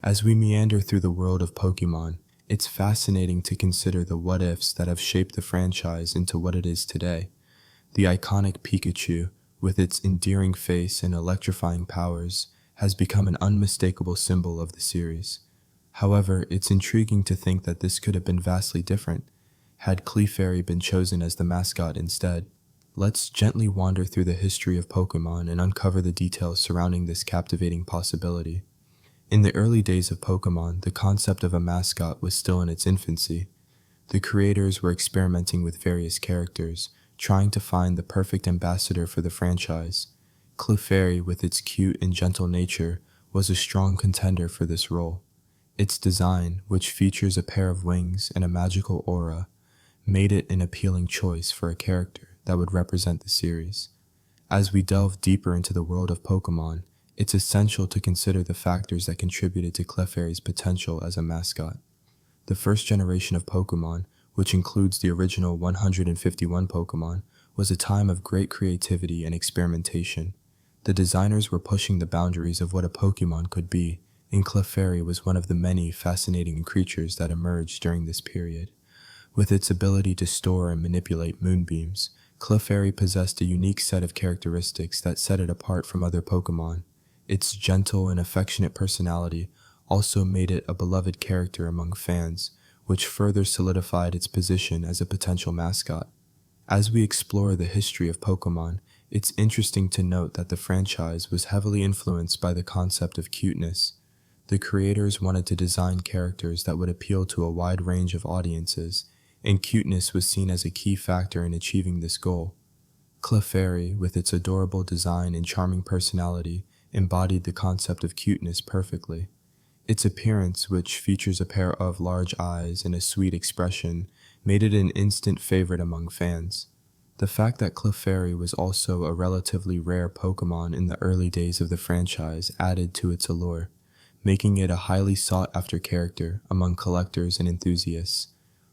As we meander through the world of Pokémon, it's fascinating to consider the what-ifs that have shaped the franchise into what it is today. The iconic Pikachu, with its endearing face and electrifying powers, has become an unmistakable symbol of the series. However, it's intriguing to think that this could have been vastly different had Clefairy been chosen as the mascot instead. Let's gently wander through the history of Pokémon and uncover the details surrounding this captivating possibility. In the early days of Pokémon, the concept of a mascot was still in its infancy. The creators were experimenting with various characters, trying to find the perfect ambassador for the franchise. Clefairy, with its cute and gentle nature, was a strong contender for this role. Its design, which features a pair of wings and a magical aura, made it an appealing choice for a character that would represent the series. As we delve deeper into the world of Pokémon, it's essential to consider the factors that contributed to Clefairy's potential as a mascot. The first generation of Pokémon, which includes the original 151 Pokémon, was a time of great creativity and experimentation. The designers were pushing the boundaries of what a Pokémon could be, and Clefairy was one of the many fascinating creatures that emerged during this period. With its ability to store and manipulate moonbeams, Clefairy possessed a unique set of characteristics that set it apart from other Pokémon. Its gentle and affectionate personality also made it a beloved character among fans, which further solidified its position as a potential mascot. As we explore the history of Pokémon, it's interesting to note that the franchise was heavily influenced by the concept of cuteness. The creators wanted to design characters that would appeal to a wide range of audiences, and cuteness was seen as a key factor in achieving this goal. Clefairy, with its adorable design and charming personality, embodied the concept of cuteness perfectly. Its appearance, which features a pair of large eyes and a sweet expression, made it an instant favorite among fans. The fact that Clefairy was also a relatively rare Pokémon in the early days of the franchise added to its allure, making it a highly sought-after character among collectors and enthusiasts.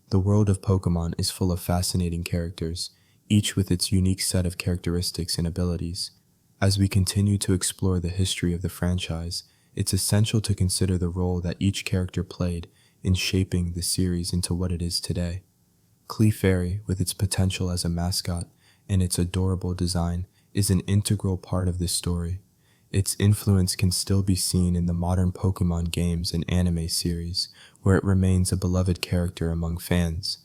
The world of Pokémon is full of fascinating characters, each with its unique set of characteristics and abilities. As we continue to explore the history of the franchise, it's essential to consider the role that each character played in shaping the series into what it is today. Clefairy, with its potential as a mascot and its adorable design, is an integral part of this story. Its influence can still be seen in the modern Pokémon games and anime series, where it remains a beloved character among fans.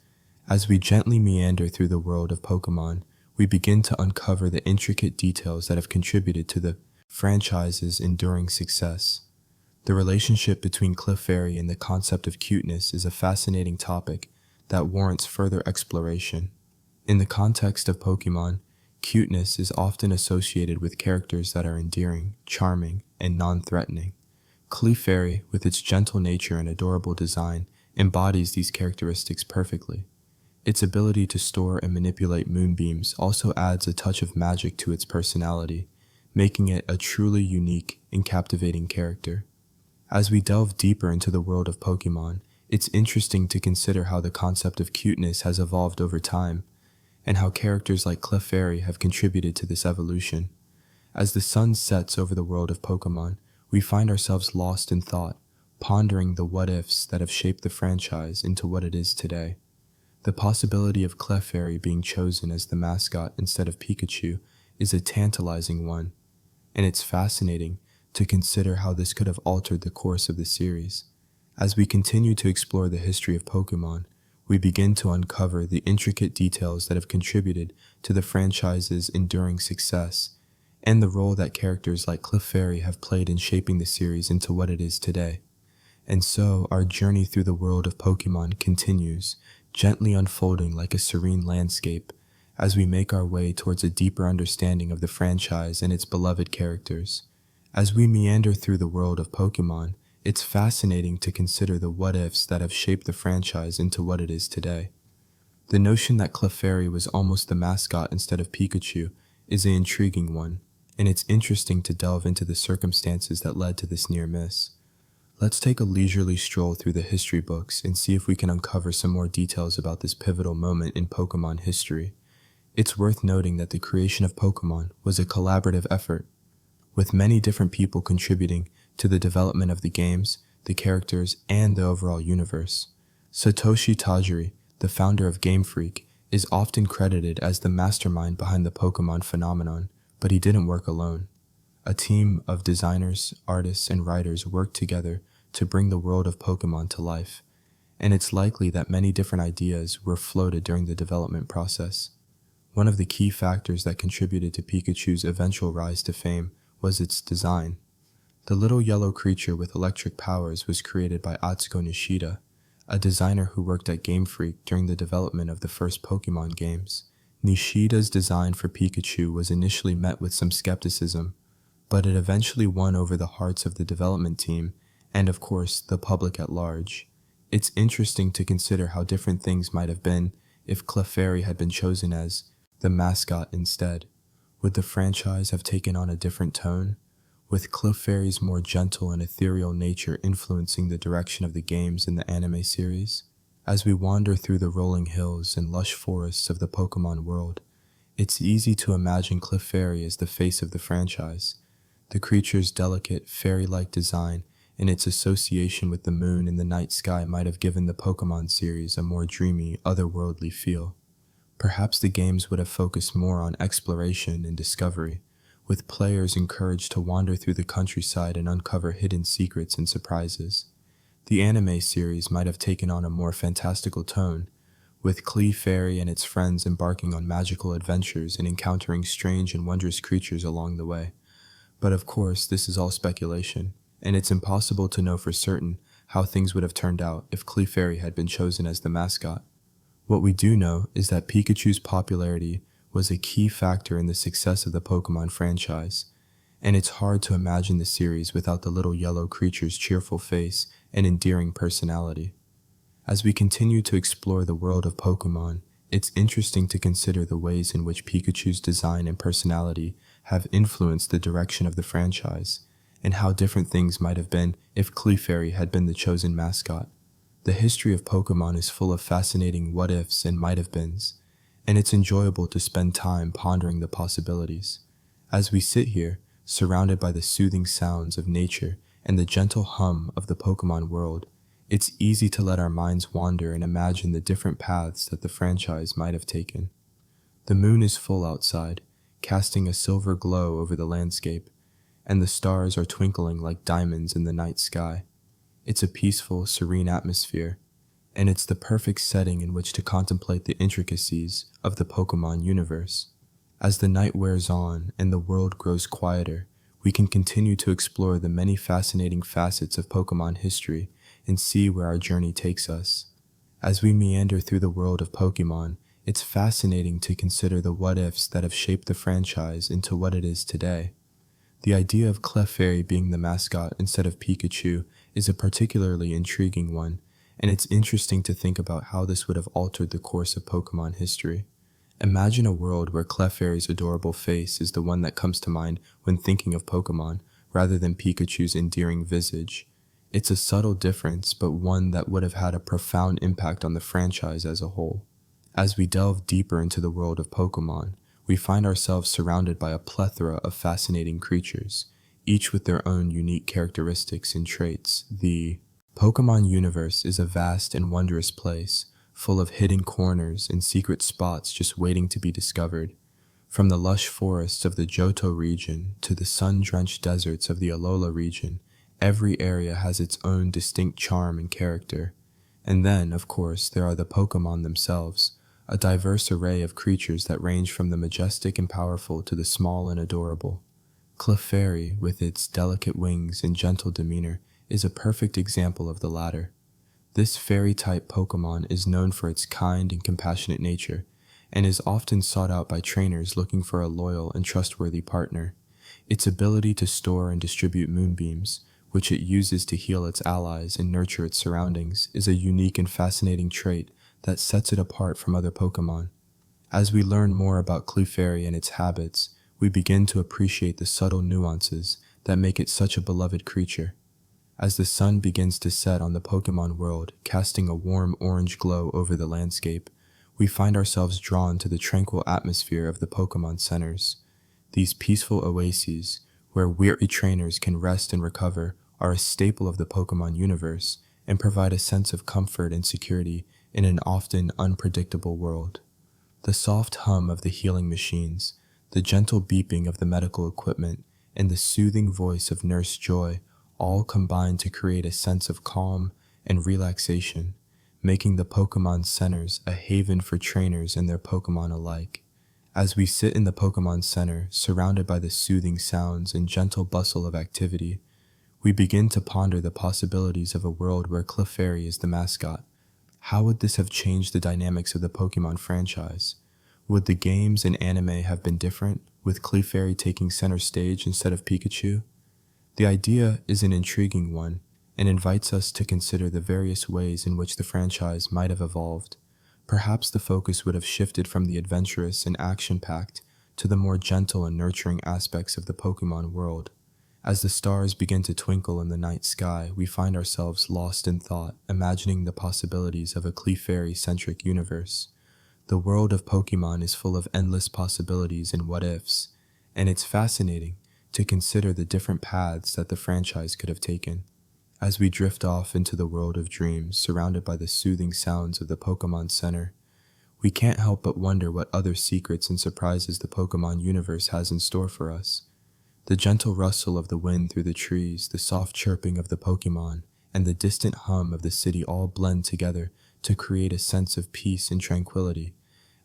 As we gently meander through the world of Pokémon, we begin to uncover the intricate details that have contributed to the franchise's enduring success. The relationship between Clefairy and the concept of cuteness is a fascinating topic that warrants further exploration. In the context of Pokémon, cuteness is often associated with characters that are endearing, charming, and non-threatening. Clefairy, with its gentle nature and adorable design, embodies these characteristics perfectly. Its ability to store and manipulate moonbeams also adds a touch of magic to its personality, making it a truly unique and captivating character. As we delve deeper into the world of Pokémon, it's interesting to consider how the concept of cuteness has evolved over time, and how characters like Clefairy have contributed to this evolution. As the sun sets over the world of Pokémon, we find ourselves lost in thought, pondering the what-ifs that have shaped the franchise into what it is today. The possibility of Clefairy being chosen as the mascot instead of Pikachu is a tantalizing one, and it's fascinating to consider how this could have altered the course of the series. As we continue to explore the history of Pokémon, we begin to uncover the intricate details that have contributed to the franchise's enduring success, and the role that characters like Clefairy have played in shaping the series into what it is today. And so, our journey through the world of Pokémon continues, gently unfolding like a serene landscape, as we make our way towards a deeper understanding of the franchise and its beloved characters. As we meander through the world of Pokémon, it's fascinating to consider the what-ifs that have shaped the franchise into what it is today. The notion that Clefairy was almost the mascot instead of Pikachu is an intriguing one, and it's interesting to delve into the circumstances that led to this near miss. Let's take a leisurely stroll through the history books and see if we can uncover some more details about this pivotal moment in Pokémon history. It's worth noting that the creation of Pokémon was a collaborative effort, with many different people contributing to the development of the games, the characters, and the overall universe. Satoshi Tajiri, the founder of Game Freak, is often credited as the mastermind behind the Pokémon phenomenon, but he didn't work alone. A team of designers, artists, and writers worked together to bring the world of Pokémon to life, and it's likely that many different ideas were floated during the development process. One of the key factors that contributed to Pikachu's eventual rise to fame was its design. The little yellow creature with electric powers was created by Atsuko Nishida, a designer who worked at Game Freak during the development of the first Pokémon games. Nishida's design for Pikachu was initially met with some skepticism, but it eventually won over the hearts of the development team and, of course, the public at large. It's interesting to consider how different things might have been if Clefairy had been chosen as the mascot instead. Would the franchise have taken on a different tone, with Clefairy's more gentle and ethereal nature influencing the direction of the games in the anime series? As we wander through the rolling hills and lush forests of the Pokémon world, it's easy to imagine Clefairy as the face of the franchise. The creature's delicate, fairy-like design and its association with the moon in the night sky might have given the Pokémon series a more dreamy, otherworldly feel. Perhaps the games would have focused more on exploration and discovery, with players encouraged to wander through the countryside and uncover hidden secrets and surprises. The anime series might have taken on a more fantastical tone, with Clefairy and its friends embarking on magical adventures and encountering strange and wondrous creatures along the way. But of course, this is all speculation, and it's impossible to know for certain how things would have turned out if Clefairy had been chosen as the mascot. What we do know is that Pikachu's popularity was a key factor in the success of the Pokémon franchise, and it's hard to imagine the series without the little yellow creature's cheerful face and endearing personality. As we continue to explore the world of Pokémon, it's interesting to consider the ways in which Pikachu's design and personality have influenced the direction of the franchise, and how different things might have been if Clefairy had been the chosen mascot. The history of Pokémon is full of fascinating what-ifs and might-have-beens, and it's enjoyable to spend time pondering the possibilities. As we sit here, surrounded by the soothing sounds of nature and the gentle hum of the Pokémon world, it's easy to let our minds wander and imagine the different paths that the franchise might have taken. The moon is full outside, casting a silver glow over the landscape, and the stars are twinkling like diamonds in the night sky. It's a peaceful, serene atmosphere, and it's the perfect setting in which to contemplate the intricacies of the Pokémon universe. As the night wears on and the world grows quieter, we can continue to explore the many fascinating facets of Pokémon history and see where our journey takes us. As we meander through the world of Pokémon, it's fascinating to consider the what-ifs that have shaped the franchise into what it is today. The idea of Clefairy being the mascot instead of Pikachu is a particularly intriguing one, and it's interesting to think about how this would have altered the course of Pokémon history. Imagine a world where Clefairy's adorable face is the one that comes to mind when thinking of Pokémon, rather than Pikachu's endearing visage. It's a subtle difference, but one that would have had a profound impact on the franchise as a whole. As we delve deeper into the world of Pokémon, we find ourselves surrounded by a plethora of fascinating creatures, each with their own unique characteristics and traits. The Pokémon universe is a vast and wondrous place, full of hidden corners and secret spots just waiting to be discovered. From the lush forests of the Johto region to the sun-drenched deserts of the Alola region, every area has its own distinct charm and character. And then, of course, there are the Pokémon themselves, a diverse array of creatures that range from the majestic and powerful to the small and adorable. Clefairy, with its delicate wings and gentle demeanor, is a perfect example of the latter. This fairy-type Pokémon is known for its kind and compassionate nature, and is often sought out by trainers looking for a loyal and trustworthy partner. Its ability to store and distribute moonbeams, which it uses to heal its allies and nurture its surroundings, is a unique and fascinating trait that sets it apart from other Pokémon. As we learn more about Clefairy and its habits, we begin to appreciate the subtle nuances that make it such a beloved creature. As the sun begins to set on the Pokémon world, casting a warm orange glow over the landscape, we find ourselves drawn to the tranquil atmosphere of the Pokémon centers. These peaceful oases, where weary trainers can rest and recover, are a staple of the Pokémon universe and provide a sense of comfort and security in an often unpredictable world. The soft hum of the healing machines, the gentle beeping of the medical equipment, and the soothing voice of Nurse Joy all combine to create a sense of calm and relaxation, making the Pokémon centers a haven for trainers and their Pokémon alike. As we sit in the Pokémon Center, surrounded by the soothing sounds and gentle bustle of activity, we begin to ponder the possibilities of a world where Clefairy is the mascot. How would this have changed the dynamics of the Pokémon franchise? Would the games and anime have been different, with Clefairy taking center stage instead of Pikachu? The idea is an intriguing one, and invites us to consider the various ways in which the franchise might have evolved. Perhaps the focus would have shifted from the adventurous and action-packed to the more gentle and nurturing aspects of the Pokémon world. As the stars begin to twinkle in the night sky, we find ourselves lost in thought, imagining the possibilities of a Clefairy-centric universe. The world of Pokémon is full of endless possibilities and what-ifs, and it's fascinating to consider the different paths that the franchise could have taken. As we drift off into the world of dreams, surrounded by the soothing sounds of the Pokémon Center, we can't help but wonder what other secrets and surprises the Pokémon universe has in store for us. The gentle rustle of the wind through the trees, the soft chirping of the Pokémon, and the distant hum of the city all blend together to create a sense of peace and tranquility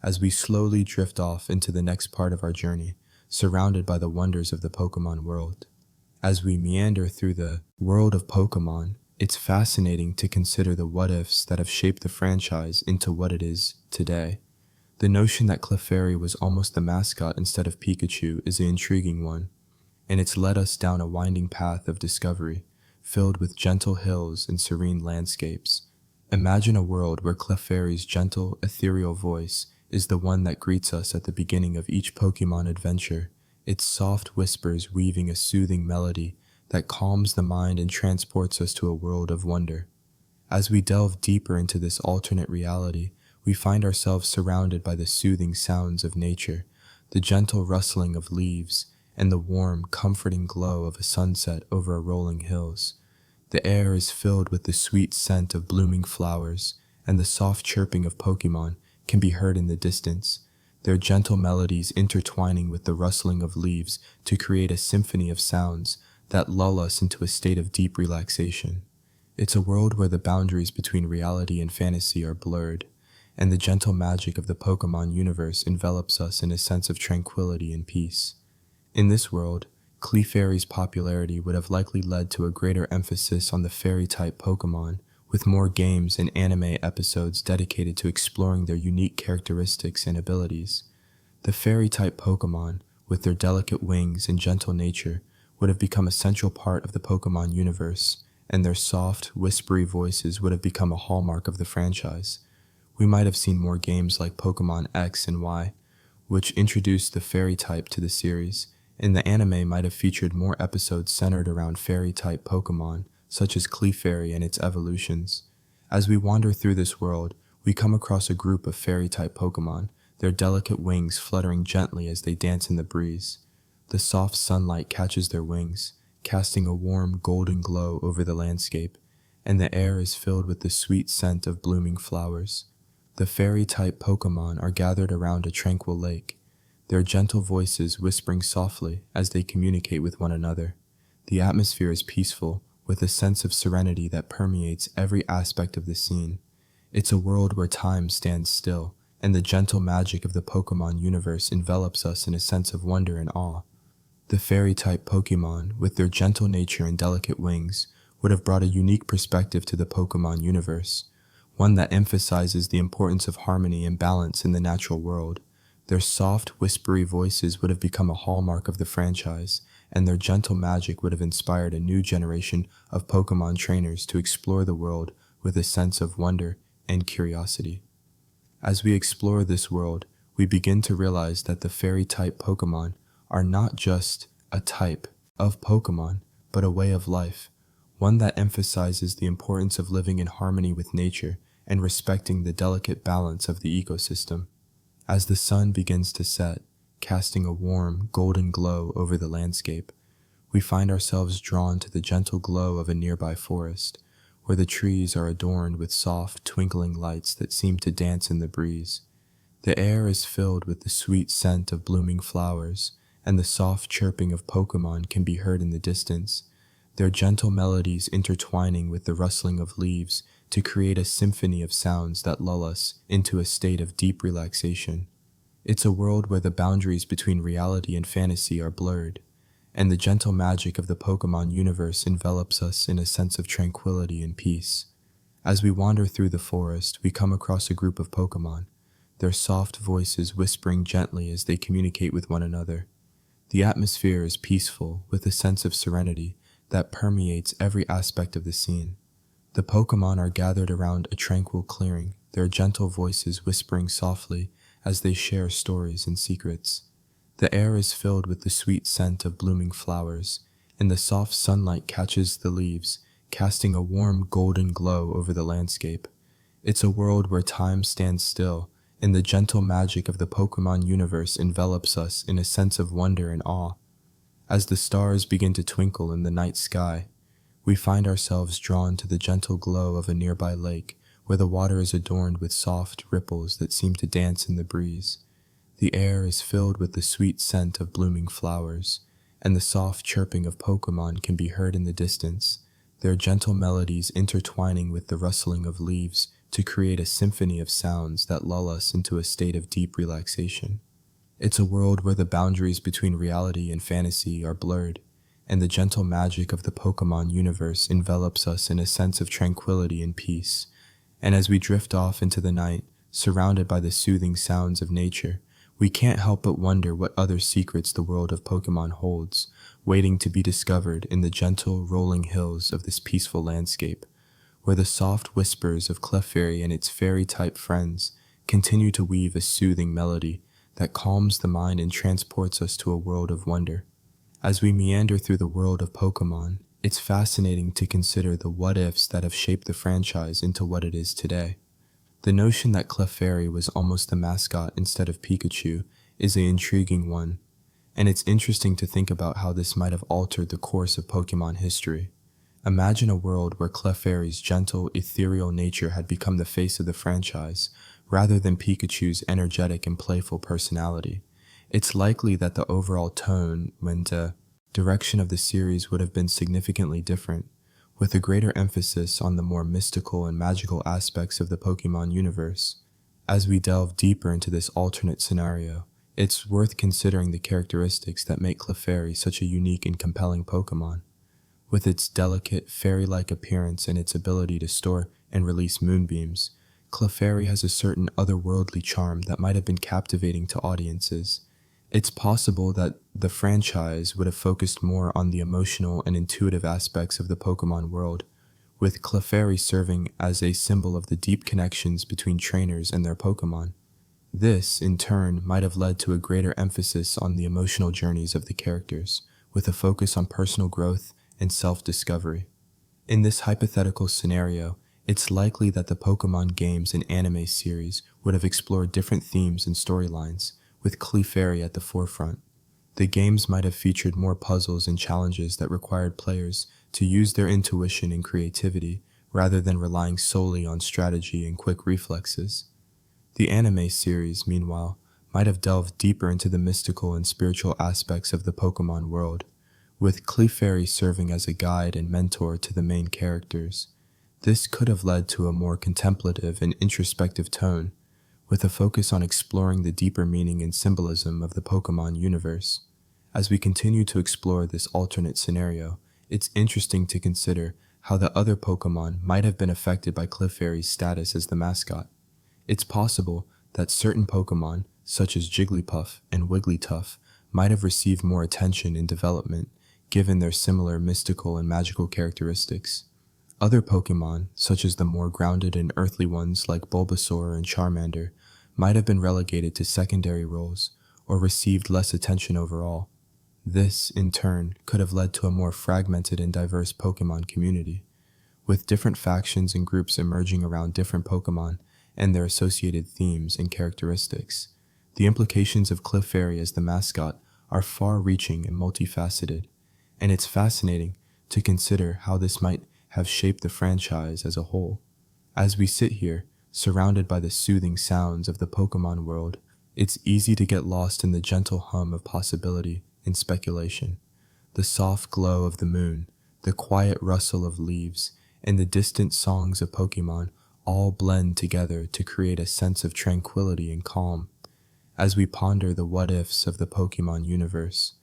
as we slowly drift off into the next part of our journey, surrounded by the wonders of the Pokémon world. As we meander through the world of Pokémon, it's fascinating to consider the what-ifs that have shaped the franchise into what it is today. The notion that Clefairy was almost the mascot instead of Pikachu is an intriguing one, and it's led us down a winding path of discovery, filled with gentle hills and serene landscapes. Imagine a world where Clefairy's gentle, ethereal voice is the one that greets us at the beginning of each Pokémon adventure, its soft whispers weaving a soothing melody that calms the mind and transports us to a world of wonder. As we delve deeper into this alternate reality, we find ourselves surrounded by the soothing sounds of nature, the gentle rustling of leaves, and the warm, comforting glow of a sunset over rolling hills. The air is filled with the sweet scent of blooming flowers, and the soft chirping of Pokémon can be heard in the distance, their gentle melodies intertwining with the rustling of leaves to create a symphony of sounds that lull us into a state of deep relaxation. It's a world where the boundaries between reality and fantasy are blurred, and the gentle magic of the Pokémon universe envelops us in a sense of tranquility and peace. In this world, Clefairy's popularity would have likely led to a greater emphasis on the fairy-type Pokémon, with more games and anime episodes dedicated to exploring their unique characteristics and abilities. The fairy-type Pokémon, with their delicate wings and gentle nature, would have become a central part of the Pokémon universe, and their soft, whispery voices would have become a hallmark of the franchise. We might have seen more games like Pokémon X and Y, which introduced the fairy-type to the series, and the anime might have featured more episodes centered around fairy-type Pokémon, such as Clefairy and its evolutions. As we wander through this world, we come across a group of fairy-type Pokémon, their delicate wings fluttering gently as they dance in the breeze. The soft sunlight catches their wings, casting a warm golden glow over the landscape, and the air is filled with the sweet scent of blooming flowers. The fairy-type Pokémon are gathered around a tranquil lake, their gentle voices whispering softly as they communicate with one another. The atmosphere is peaceful, with a sense of serenity that permeates every aspect of the scene. It's a world where time stands still, and the gentle magic of the Pokémon universe envelops us in a sense of wonder and awe. The fairy-type Pokémon, with their gentle nature and delicate wings, would have brought a unique perspective to the Pokémon universe, one that emphasizes the importance of harmony and balance in the natural world. Their soft, whispery voices would have become a hallmark of the franchise, and their gentle magic would have inspired a new generation of Pokémon trainers to explore the world with a sense of wonder and curiosity. As we explore this world, we begin to realize that the fairy-type Pokémon are not just a type of Pokémon, but a way of life, one that emphasizes the importance of living in harmony with nature and respecting the delicate balance of the ecosystem. As the sun begins to set, casting a warm, golden glow over the landscape, we find ourselves drawn to the gentle glow of a nearby forest, where the trees are adorned with soft, twinkling lights that seem to dance in the breeze. The air is filled with the sweet scent of blooming flowers, and the soft chirping of Pokémon can be heard in the distance, their gentle melodies intertwining with the rustling of leaves to create a symphony of sounds that lull us into a state of deep relaxation. It's a world where the boundaries between reality and fantasy are blurred, and the gentle magic of the Pokémon universe envelops us in a sense of tranquility and peace. As we wander through the forest, we come across a group of Pokémon, their soft voices whispering gently as they communicate with one another. The atmosphere is peaceful, with a sense of serenity that permeates every aspect of the scene. The Pokémon are gathered around a tranquil clearing, their gentle voices whispering softly as they share stories and secrets. The air is filled with the sweet scent of blooming flowers, and the soft sunlight catches the leaves, casting a warm golden glow over the landscape. It's a world where time stands still, and the gentle magic of the Pokémon universe envelops us in a sense of wonder and awe. As the stars begin to twinkle in the night sky, we find ourselves drawn to the gentle glow of a nearby lake, where the water is adorned with soft ripples that seem to dance in the breeze. The air is filled with the sweet scent of blooming flowers, and the soft chirping of Pokémon can be heard in the distance, their gentle melodies intertwining with the rustling of leaves to create a symphony of sounds that lull us into a state of deep relaxation. It's a world where the boundaries between reality and fantasy are blurred, and the gentle magic of the Pokémon universe envelops us in a sense of tranquility and peace. And as we drift off into the night, surrounded by the soothing sounds of nature, we can't help but wonder what other secrets the world of Pokémon holds, waiting to be discovered in the gentle, rolling hills of this peaceful landscape, where the soft whispers of Clefairy and its fairy-type friends continue to weave a soothing melody that calms the mind and transports us to a world of wonder. As we meander through the world of Pokémon, it's fascinating to consider the what-ifs that have shaped the franchise into what it is today. The notion that Clefairy was almost the mascot instead of Pikachu is an intriguing one, and it's interesting to think about how this might have altered the course of Pokémon history. Imagine a world where Clefairy's gentle, ethereal nature had become the face of the franchise, rather than Pikachu's energetic and playful personality. It's likely that the overall tone and direction of the series would have been significantly different, with a greater emphasis on the more mystical and magical aspects of the Pokémon universe. As we delve deeper into this alternate scenario, it's worth considering the characteristics that make Clefairy such a unique and compelling Pokémon. With its delicate, fairy-like appearance and its ability to store and release moonbeams, Clefairy has a certain otherworldly charm that might have been captivating to audiences. It's possible that the franchise would have focused more on the emotional and intuitive aspects of the Pokémon world, with Clefairy serving as a symbol of the deep connections between trainers and their Pokémon. This, in turn, might have led to a greater emphasis on the emotional journeys of the characters, with a focus on personal growth and self-discovery. In this hypothetical scenario, it's likely that the Pokémon games and anime series would have explored different themes and storylines, with Clefairy at the forefront. The games might have featured more puzzles and challenges that required players to use their intuition and creativity, rather than relying solely on strategy and quick reflexes. The anime series, meanwhile, might have delved deeper into the mystical and spiritual aspects of the Pokémon world, with Clefairy serving as a guide and mentor to the main characters. This could have led to a more contemplative and introspective tone, with a focus on exploring the deeper meaning and symbolism of the Pokémon universe. As we continue to explore this alternate scenario, it's interesting to consider how the other Pokémon might have been affected by Clefairy's status as the mascot. It's possible that certain Pokémon, such as Jigglypuff and Wigglytuff, might have received more attention in development, given their similar mystical and magical characteristics. Other Pokémon, such as the more grounded and earthly ones like Bulbasaur and Charmander, might have been relegated to secondary roles or received less attention overall. This, in turn, could have led to a more fragmented and diverse Pokémon community, with different factions and groups emerging around different Pokémon and their associated themes and characteristics. The implications of Clefairy as the mascot are far-reaching and multifaceted, and it's fascinating to consider how this might have shaped the franchise as a whole. As we sit here, surrounded by the soothing sounds of the Pokémon world, it's easy to get lost in the gentle hum of possibility and speculation. The soft glow of the moon, the quiet rustle of leaves, and the distant songs of Pokémon all blend together to create a sense of tranquility and calm. As we ponder the what-ifs of the Pokémon universe,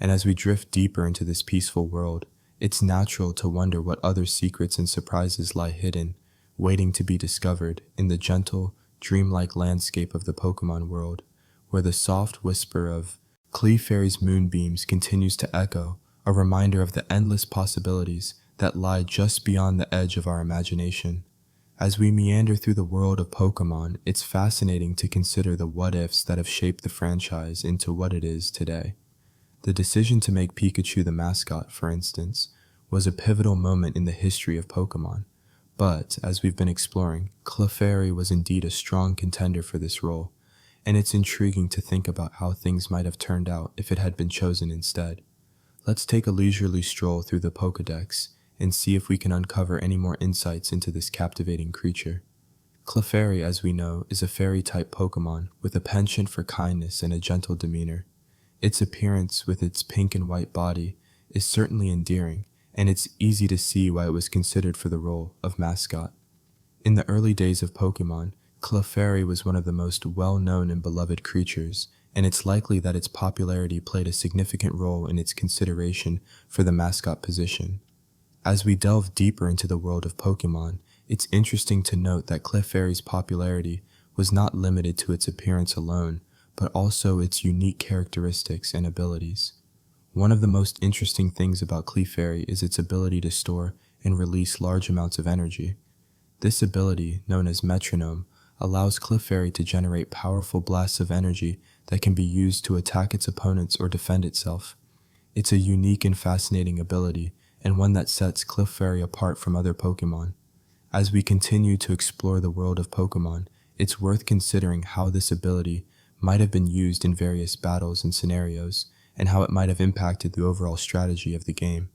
and as we drift deeper into this peaceful world, it's natural to wonder what other secrets and surprises lie hidden, waiting to be discovered in the gentle, dreamlike landscape of the Pokémon world, where the soft whisper of Clefairy's moonbeams continues to echo, a reminder of the endless possibilities that lie just beyond the edge of our imagination. As we meander through the world of Pokémon, it's fascinating to consider the what-ifs that have shaped the franchise into what it is today. The decision to make Pikachu the mascot, for instance, was a pivotal moment in the history of Pokémon. But, as we've been exploring, Clefairy was indeed a strong contender for this role, and it's intriguing to think about how things might have turned out if it had been chosen instead. Let's take a leisurely stroll through the Pokédex and see if we can uncover any more insights into this captivating creature. Clefairy, as we know, is a fairy-type Pokémon with a penchant for kindness and a gentle demeanor. Its appearance, with its pink and white body, is certainly endearing, and it's easy to see why it was considered for the role of mascot. In the early days of Pokémon, Clefairy was one of the most well-known and beloved creatures, and it's likely that its popularity played a significant role in its consideration for the mascot position. As we delve deeper into the world of Pokémon, it's interesting to note that Clefairy's popularity was not limited to its appearance alone, but also its unique characteristics and abilities. One of the most interesting things about Clefairy is its ability to store and release large amounts of energy. This ability, known as metronome, allows Clefairy to generate powerful blasts of energy that can be used to attack its opponents or defend itself. It's a unique and fascinating ability, and one that sets Clefairy apart from other Pokémon. As we continue to explore the world of Pokémon, it's worth considering how this ability might have been used in various battles and scenarios, and how it might have impacted the overall strategy of the game.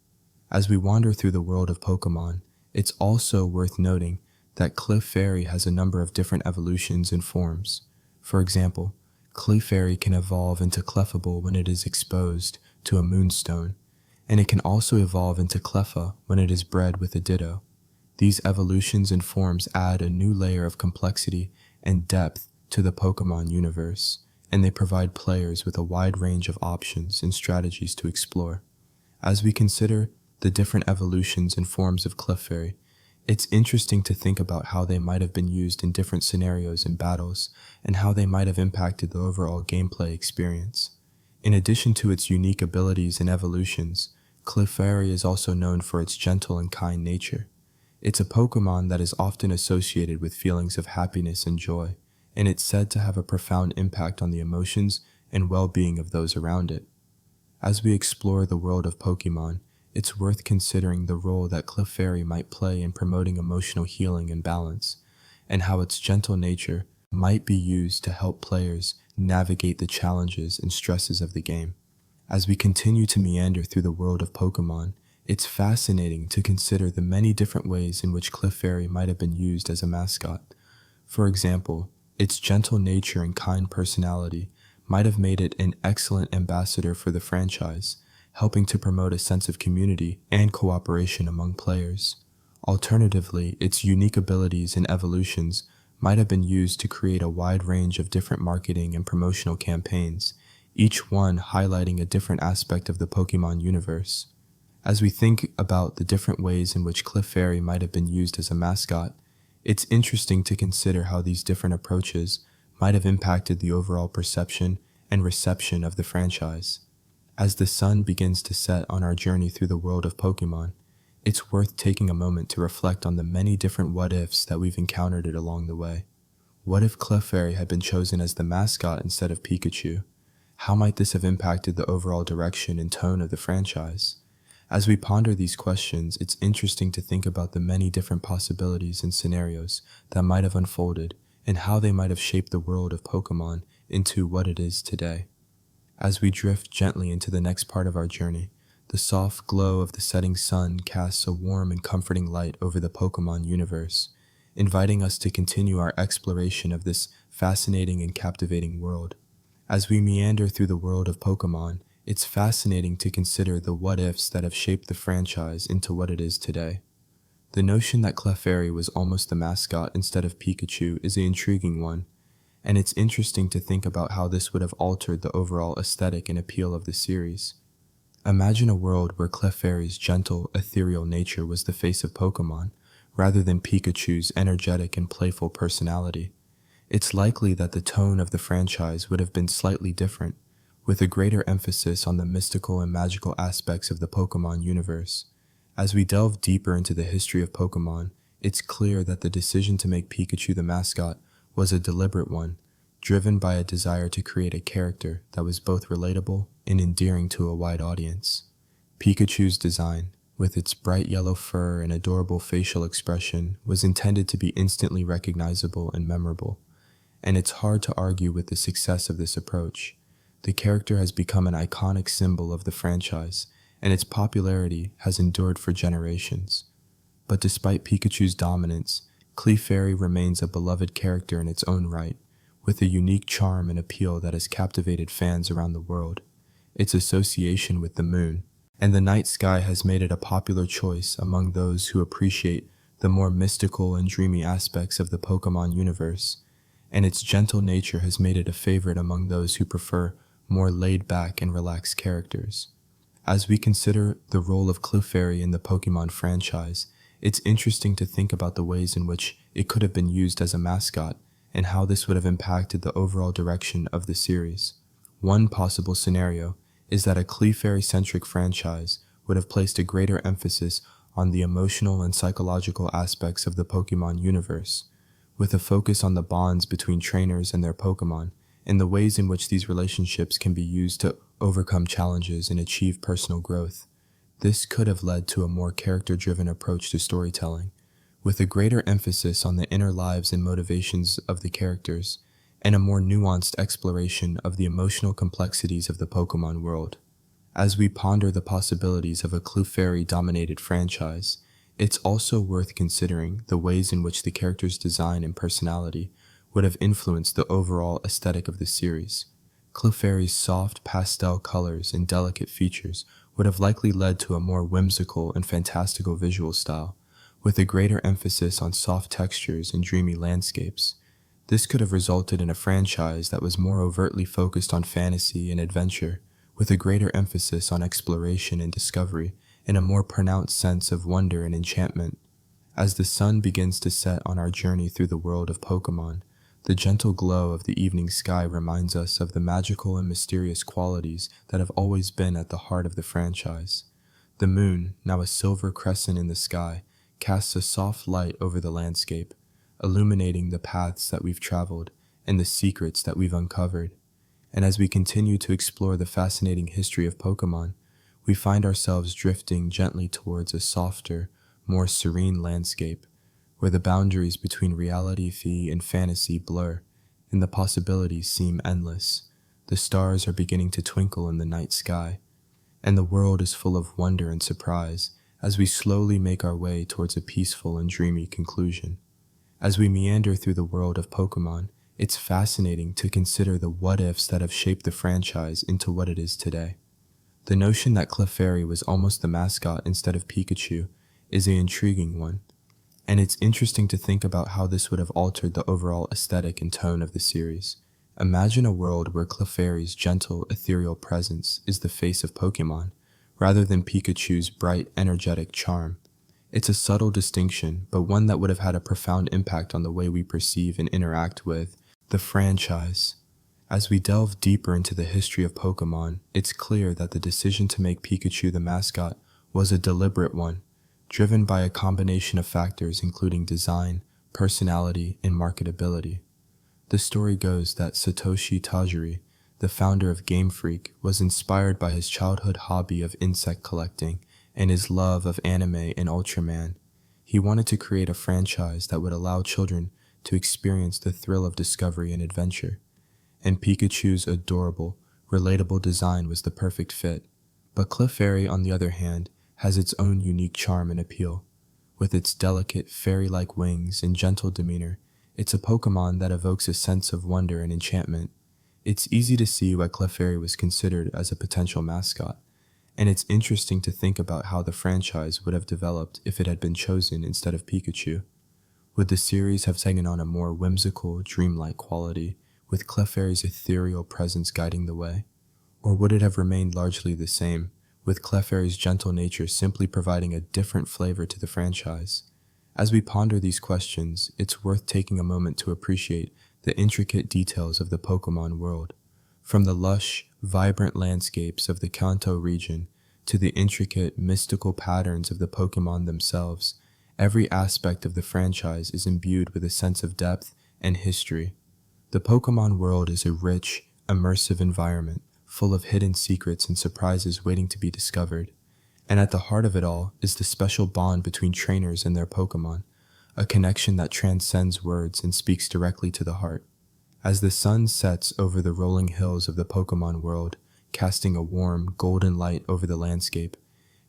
As we wander through the world of Pokémon, it's also worth noting that Clefairy has a number of different evolutions and forms. For example, Clefairy can evolve into Clefable when it is exposed to a moonstone, and it can also evolve into Cleffa when it is bred with a Ditto. These evolutions and forms add a new layer of complexity and depth to the Pokémon universe, and they provide players with a wide range of options and strategies to explore. As we consider the different evolutions and forms of Clefairy, it's interesting to think about how they might have been used in different scenarios and battles, and how they might have impacted the overall gameplay experience. In addition to its unique abilities and evolutions, Clefairy is also known for its gentle and kind nature. It's a Pokémon that is often associated with feelings of happiness and joy, and it's said to have a profound impact on the emotions and well-being of those around it. As we explore the world of Pokémon, it's worth considering the role that Clefairy might play in promoting emotional healing and balance, and how its gentle nature might be used to help players navigate the challenges and stresses of the game. As we continue to meander through the world of Pokémon, it's fascinating to consider the many different ways in which Clefairy might have been used as a mascot. For example, its gentle nature and kind personality might have made it an excellent ambassador for the franchise, helping to promote a sense of community and cooperation among players. Alternatively, its unique abilities and evolutions might have been used to create a wide range of different marketing and promotional campaigns, each one highlighting a different aspect of the Pokémon universe. As we think about the different ways in which Clefairy might have been used as a mascot, it's interesting to consider how these different approaches might have impacted the overall perception and reception of the franchise. As the sun begins to set on our journey through the world of Pokémon, it's worth taking a moment to reflect on the many different what-ifs that we've encountered along the way. What if Clefairy had been chosen as the mascot instead of Pikachu? How might this have impacted the overall direction and tone of the franchise? As we ponder these questions, it's interesting to think about the many different possibilities and scenarios that might have unfolded, and how they might have shaped the world of Pokémon into what it is today. As we drift gently into the next part of our journey, the The soft glow of the setting sun casts a warm and comforting light over the Pokémon universe, inviting us to continue our exploration of this fascinating and captivating world. As we meander through the world of Pokémon, it's fascinating to consider the what-ifs that have shaped the franchise into what it is today. The notion that Clefairy was almost the mascot instead of Pikachu is an intriguing one, and it's interesting to think about how this would have altered the overall aesthetic and appeal of the series. Imagine a world where Clefairy's gentle, ethereal nature was the face of Pokémon, rather than Pikachu's energetic and playful personality. It's likely that the tone of the franchise would have been slightly different, with a greater emphasis on the mystical and magical aspects of the Pokémon universe. As we delve deeper into the history of Pokémon, it's clear that the decision to make Pikachu the mascot was a deliberate one, driven by a desire to create a character that was both relatable and endearing to a wide audience. Pikachu's design, with its bright yellow fur and adorable facial expression, was intended to be instantly recognizable and memorable, and it's hard to argue with the success of this approach. The character has become an iconic symbol of the franchise, and its popularity has endured for generations. But despite Pikachu's dominance, Clefairy remains a beloved character in its own right, with a unique charm and appeal that has captivated fans around the world. Its association with the moon and the night sky has made it a popular choice among those who appreciate the more mystical and dreamy aspects of the Pokémon universe, and its gentle nature has made it a favorite among those who prefer more laid-back and relaxed characters. As we consider the role of Clefairy in the Pokémon franchise, it's interesting to think about the ways in which it could have been used as a mascot and how this would have impacted the overall direction of the series. One possible scenario is that a Clefairy-centric franchise would have placed a greater emphasis on the emotional and psychological aspects of the Pokémon universe, with a focus on the bonds between trainers and their Pokémon, and the ways in which these relationships can be used to overcome challenges and achieve personal growth. This could have led to a more character-driven approach to storytelling, with a greater emphasis on the inner lives and motivations of the characters, and a more nuanced exploration of the emotional complexities of the Pokémon world. As we ponder the possibilities of a Clefairy-dominated franchise, it's also worth considering the ways in which the character's design and personality would have influenced the overall aesthetic of the series. Clefairy's soft pastel colors and delicate features would have likely led to a more whimsical and fantastical visual style, with a greater emphasis on soft textures and dreamy landscapes. This could have resulted in a franchise that was more overtly focused on fantasy and adventure, with a greater emphasis on exploration and discovery, and a more pronounced sense of wonder and enchantment. As the sun begins to set on our journey through the world of Pokémon, the gentle glow of the evening sky reminds us of the magical and mysterious qualities that have always been at the heart of the franchise. The moon, now a silver crescent in the sky, casts a soft light over the landscape, illuminating the paths that we've traveled and the secrets that we've uncovered. And as we continue to explore the fascinating history of Pokémon, we find ourselves drifting gently towards a softer, more serene landscape, where the boundaries between reality and fantasy blur, and the possibilities seem endless. The stars are beginning to twinkle in the night sky, and the world is full of wonder and surprise as we slowly make our way towards a peaceful and dreamy conclusion. As we meander through the world of Pokémon, it's fascinating to consider the what-ifs that have shaped the franchise into what it is today. The notion that Clefairy was almost the mascot instead of Pikachu is an intriguing one, and it's interesting to think about how this would have altered the overall aesthetic and tone of the series. Imagine a world where Clefairy's gentle, ethereal presence is the face of Pokémon, rather than Pikachu's bright, energetic charm. It's a subtle distinction, but one that would have had a profound impact on the way we perceive and interact with the franchise. As we delve deeper into the history of Pokémon, it's clear that the decision to make Pikachu the mascot was a deliberate one, driven by a combination of factors including design, personality, and marketability. The story goes that Satoshi Tajiri, the founder of Game Freak, was inspired by his childhood hobby of insect collecting and his love of anime and Ultraman. He wanted to create a franchise that would allow children to experience the thrill of discovery and adventure, and Pikachu's adorable, relatable design was the perfect fit. But Clefairy, on the other hand, has its own unique charm and appeal. With its delicate, fairy-like wings and gentle demeanor, it's a Pokémon that evokes a sense of wonder and enchantment. It's easy to see why Clefairy was considered as a potential mascot, and it's interesting to think about how the franchise would have developed if it had been chosen instead of Pikachu. Would the series have taken on a more whimsical, dreamlike quality, with Clefairy's ethereal presence guiding the way? Or would it have remained largely the same, with Clefairy's gentle nature simply providing a different flavor to the franchise? As we ponder these questions, it's worth taking a moment to appreciate the intricate details of the Pokémon world. From the lush, vibrant landscapes of the Kanto region to the intricate, mystical patterns of the Pokémon themselves, every aspect of the franchise is imbued with a sense of depth and history. The Pokémon world is a rich, immersive environment, full of hidden secrets and surprises waiting to be discovered. And at the heart of it all is the special bond between trainers and their Pokémon, a connection that transcends words and speaks directly to the heart. As the sun sets over the rolling hills of the Pokémon world, casting a warm, golden light over the landscape,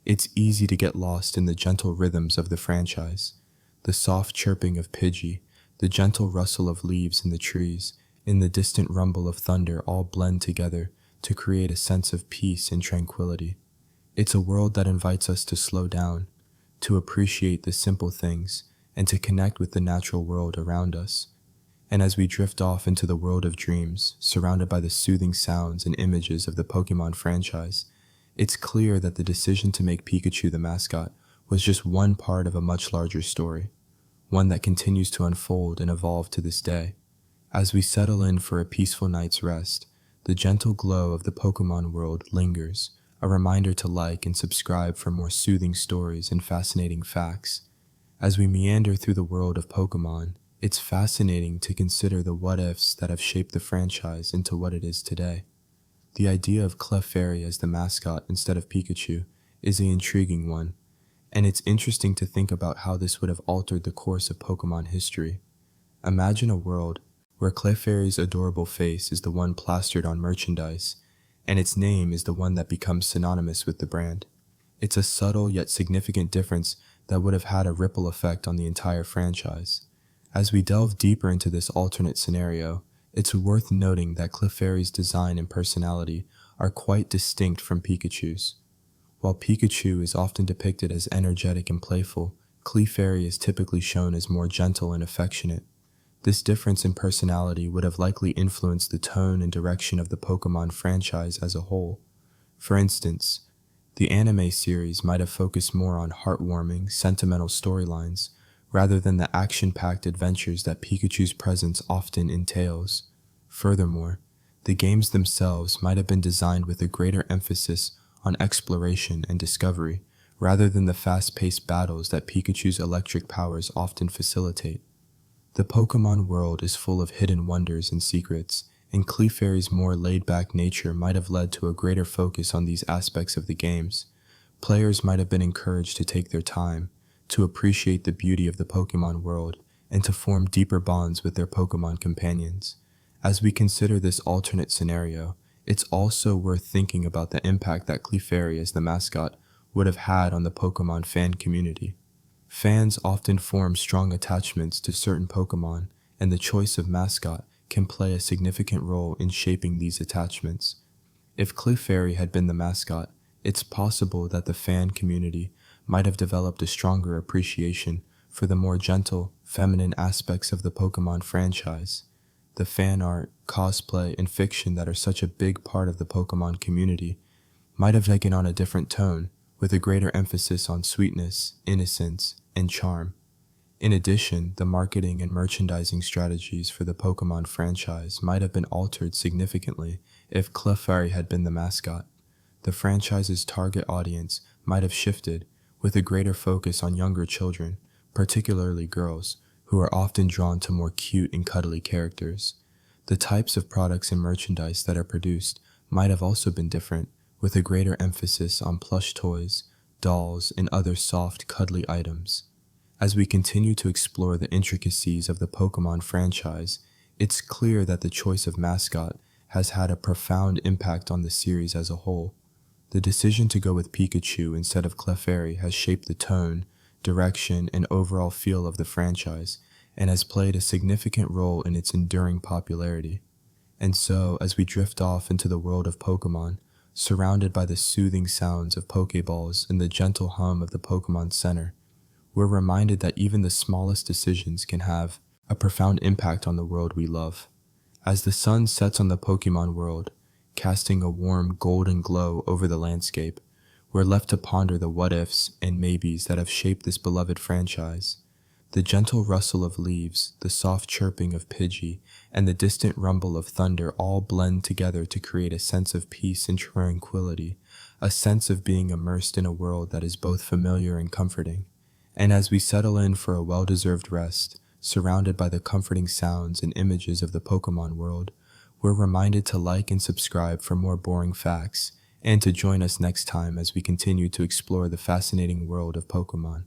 it's easy to get lost in the gentle rhythms of the franchise. The soft chirping of Pidgey, the gentle rustle of leaves in the trees, and the distant rumble of thunder all blend together to create a sense of peace and tranquility. It's a world that invites us to slow down, to appreciate the simple things, and to connect with the natural world around us. And as we drift off into the world of dreams, surrounded by the soothing sounds and images of the Pokémon franchise, it's clear that the decision to make Pikachu the mascot was just one part of a much larger story, one that continues to unfold and evolve to this day. As we settle in for a peaceful night's rest, the gentle glow of the Pokémon world lingers, a reminder to like and subscribe for more soothing stories and fascinating facts. As we meander through the world of Pokémon, it's fascinating to consider the what-ifs that have shaped the franchise into what it is today. The idea of Clefairy as the mascot instead of Pikachu is an intriguing one, and it's interesting to think about how this would have altered the course of Pokémon history. Imagine a world where Clefairy's adorable face is the one plastered on merchandise, and its name is the one that becomes synonymous with the brand. It's a subtle yet significant difference that would have had a ripple effect on the entire franchise. As we delve deeper into this alternate scenario, it's worth noting that Clefairy's design and personality are quite distinct from Pikachu's. While Pikachu is often depicted as energetic and playful, Clefairy is typically shown as more gentle and affectionate. This difference in personality would have likely influenced the tone and direction of the Pokémon franchise as a whole. For instance, the anime series might have focused more on heartwarming, sentimental storylines, rather than the action-packed adventures that Pikachu's presence often entails. Furthermore, the games themselves might have been designed with a greater emphasis on exploration and discovery, rather than the fast-paced battles that Pikachu's electric powers often facilitate. The Pokémon world is full of hidden wonders and secrets, and Clefairy's more laid-back nature might have led to a greater focus on these aspects of the games. Players might have been encouraged to take their time, to appreciate the beauty of the Pokémon world, and to form deeper bonds with their Pokémon companions. As we consider this alternate scenario, it's also worth thinking about the impact that Clefairy as the mascot would have had on the Pokémon fan community. Fans often form strong attachments to certain Pokémon, and the choice of mascot can play a significant role in shaping these attachments. If Clefairy had been the mascot, it's possible that the fan community might have developed a stronger appreciation for the more gentle, feminine aspects of the Pokémon franchise. The fan art, cosplay, and fiction that are such a big part of the Pokémon community might have taken on a different tone, with a greater emphasis on sweetness, innocence, and charm. In addition, the marketing and merchandising strategies for the Pokémon franchise might have been altered significantly if Clefairy had been the mascot. The franchise's target audience might have shifted, with a greater focus on younger children, particularly girls, who are often drawn to more cute and cuddly characters. The types of products and merchandise that are produced might have also been different, with a greater emphasis on plush toys, dolls, and other soft, cuddly items. As we continue to explore the intricacies of the Pokémon franchise, it's clear that the choice of mascot has had a profound impact on the series as a whole. The decision to go with Pikachu instead of Clefairy has shaped the tone, direction, and overall feel of the franchise, and has played a significant role in its enduring popularity. And so, as we drift off into the world of Pokémon, surrounded by the soothing sounds of Poké Balls and the gentle hum of the Pokémon Center, we're reminded that even the smallest decisions can have a profound impact on the world we love. As the sun sets on the Pokémon world, casting a warm golden glow over the landscape, we're left to ponder the what-ifs and maybes that have shaped this beloved franchise. The gentle rustle of leaves, the soft chirping of Pidgey, and the distant rumble of thunder all blend together to create a sense of peace and tranquility, a sense of being immersed in a world that is both familiar and comforting. And as we settle in for a well-deserved rest, surrounded by the comforting sounds and images of the Pokémon world, we're reminded to like and subscribe for more boring facts, and to join us next time as we continue to explore the fascinating world of Pokémon.